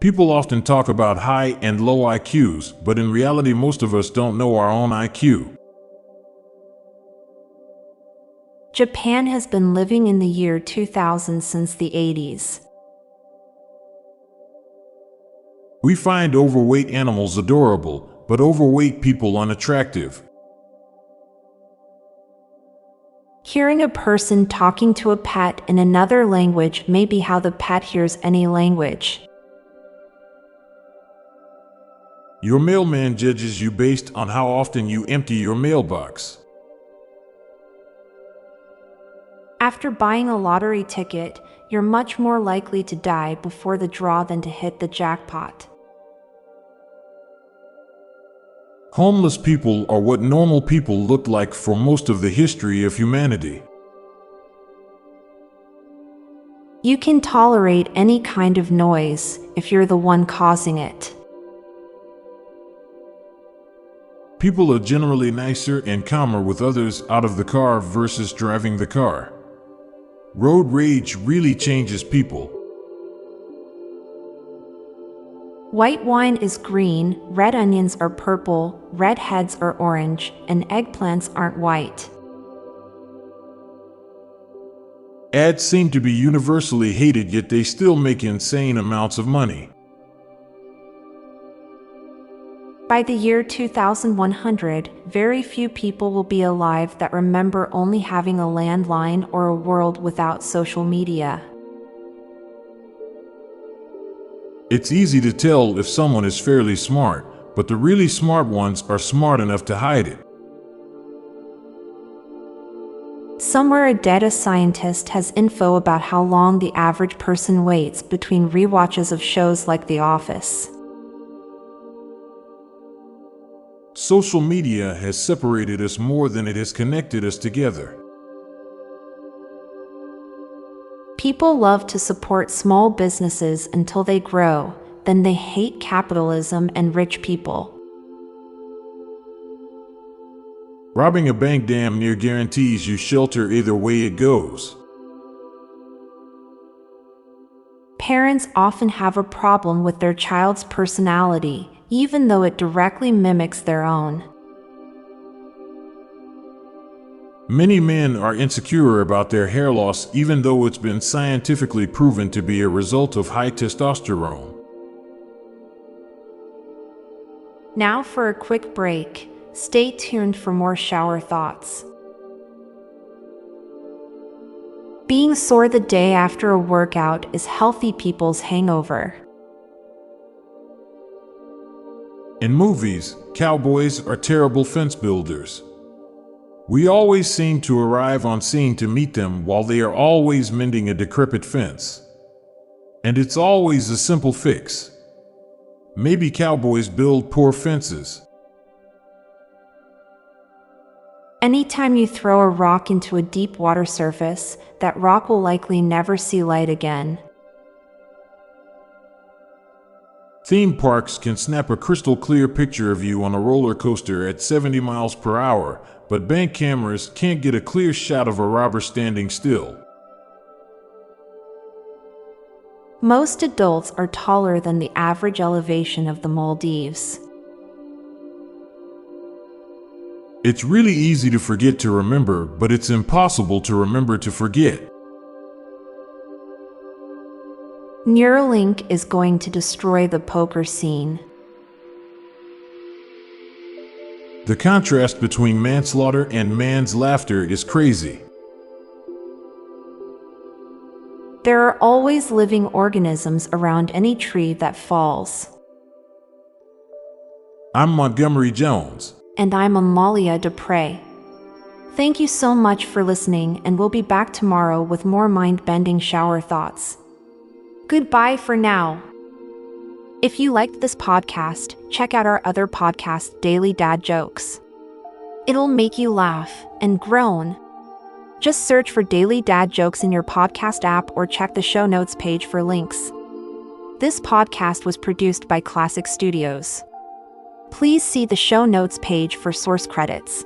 People often talk about high and low IQs, but in reality most of us don't know our own IQ. Japan has been living in the year 2000 since the 80s. We find overweight animals adorable, but overweight people unattractive. Hearing a person talking to a pet in another language may be how the pet hears any language. Your mailman judges you based on how often you empty your mailbox. After buying a lottery ticket, you're much more likely to die before the draw than to hit the jackpot. Homeless people are what normal people looked like for most of the history of humanity. You can tolerate any kind of noise if you're the one causing it. People are generally nicer and calmer with others out of the car versus driving the car. Road rage really changes people. White wine is green, red onions are purple, red heads are orange, and eggplants aren't white. Ads seem to be universally hated, yet they still make insane amounts of money. By the year 2100, very few people will be alive that remember only having a landline or a world without social media. It's easy to tell if someone is fairly smart, but the really smart ones are smart enough to hide it. Somewhere a data scientist has info about how long the average person waits between rewatches of shows like The Office. Social media has separated us more than it has connected us together. People love to support small businesses until they grow, then they hate capitalism and rich people. Robbing a bank damn near guarantees you shelter either way it goes. Parents often have a problem with their child's personality, even though it directly mimics their own. Many men are insecure about their hair loss, even though it's been scientifically proven to be a result of high testosterone. Now for a quick break. Stay tuned for more shower thoughts. Being sore the day after a workout is healthy people's hangover. In movies, cowboys are terrible fence builders. We always seem to arrive on scene to meet them while they are always mending a decrepit fence. And it's always a simple fix. Maybe cowboys build poor fences. Anytime you throw a rock into a deep water surface, that rock will likely never see light again. Theme parks can snap a crystal clear picture of you on a roller coaster at 70 miles per hour, but bank cameras can't get a clear shot of a robber standing still. Most adults are taller than the average elevation of the Maldives. It's really easy to forget to remember, but it's impossible to remember to forget. Neuralink is going to destroy the poker scene. The contrast between manslaughter and man's laughter is crazy. There are always living organisms around any tree that falls. I'm Montgomery Jones. And I'm Amalia Dupre. Thank you so much for listening, and we'll be back tomorrow with more mind-bending shower thoughts. Goodbye for now. If you liked this podcast, check out our other podcast, Daily Dad Jokes. It'll make you laugh and groan. Just search for Daily Dad Jokes in your podcast app or check the show notes page for links. This podcast was produced by Klassic Studios. Please see the show notes page for source credits.